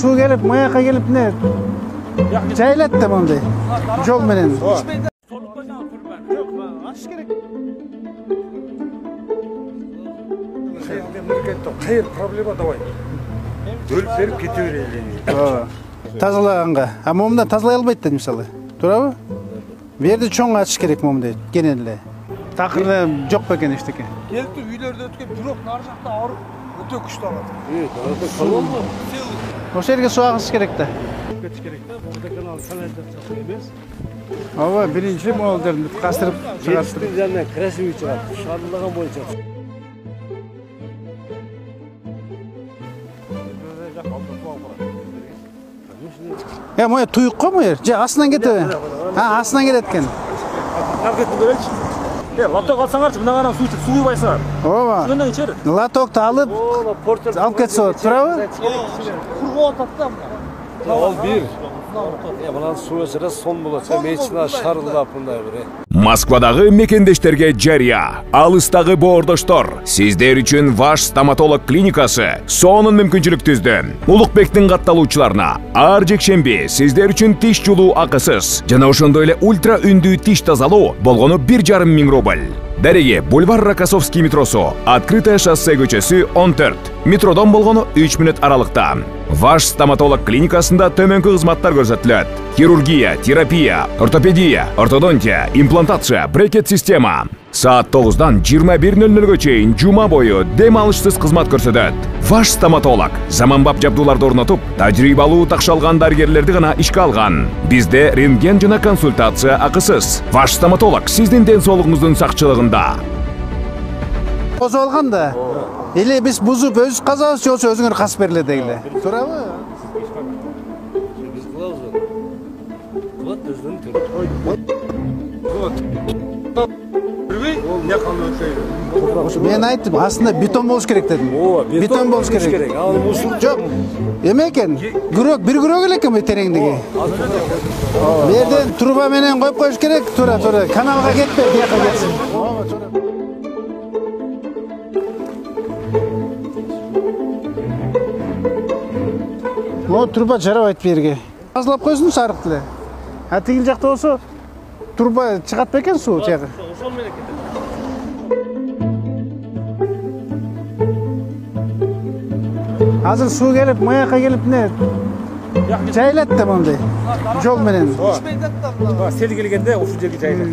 суу келип, маяка келип не? Жайлат да мондай. Жол менен. Жок, ачыш керек. Кайер проблема давай. Өлүп берип кете берели. Тазалаганга. А момундан тазалай албайт да мисалы. Туурабы? Бу жерде чоң ачыш керек момундай, кенен эле. Такырда жок бекен эчтеке. Келип үйлөрдө өткөн бирок нары жакта ары өтө күчтүү алат. Ошол жерге суу агызыш керек да. Кетиш керек да. Бул канал канализация эмес. Ооба, биринчи молдерди кастырып чыгарып. Жана красивый чыгат. Шаарлаган боюнча. Моя туюк го моя. Же астынан кетеби? Астынан келет экен. Как кетти көрөлчү? Лоток алсаңарчы, мынаган суу ичип, суу куйбайсыңар. Ооба. Шундан ичер. Лотокту алып, алып кетсе болот, туурабы? Кургоо атат да мына. Ол бир. Мына суу ичире сон болот. Медицина шарылдап мындай бир. Москвадагы мекендештерге жарыя, алыстагы боордоштор, сиздер үчүн Ваш стоматолог клиникасы сонун мүмкүнчүлүк түздү. Улукбектин катталуучуларына ар жекшемби сиздер үчүн тиш жулуу акысыз жана ошондой эле ультра үндүү тиш тазалоо болгону 1,5 миң рубль. Дареги бульвар Рокоссовский метросу, открытое шоссе көчөсү 14. Метродон болгону 3 мүнөт аралыкта. Ваш стоматолог клиникасында төмөнкү кызматтар көрсөтүлөт. Хирургия, терапия, ортопедия, ортодонтия, имплантация, брекет система. Саат 9-дан 21:00-га чейин жума бою дем алышсыз кызмат көрсөтөт. Ваш стоматолог заманбап жабдууларды орнотуп, тажрыйбалуу такшалган дарыгерлерди гана ишке алган. Бизде рентген жана консультация акысыз. Ваш стоматолог сиздин ден соолугуңуздун сакчылыгында. Козуп алганда, эле биз бузуп өзүбүз казабыз, же болсо өзүңөр касып бериле дегиле. Туурабы? Биз кылабыз. Кылат өзүнүн Мен айттым, астында бетон болуш керек дедим. Бетон болуш керек. Жок. Эме экен? Күрөк, бир күрөк эле экен тереңдиги. Бу жерден труба менен коюп коюш керек, туура. Каналга кетпей, бияка кетсин. Труба жарабайт бу жерге. Тазалап койсун сарык деле. А тигил жакта болсо труба чыгат бекен суу тияга. Ошол менен кетет. Азыр суу келип, маяка келип не? Жайлат да мондай. Жол менен. Сел келгенде ушул жерге жайлат.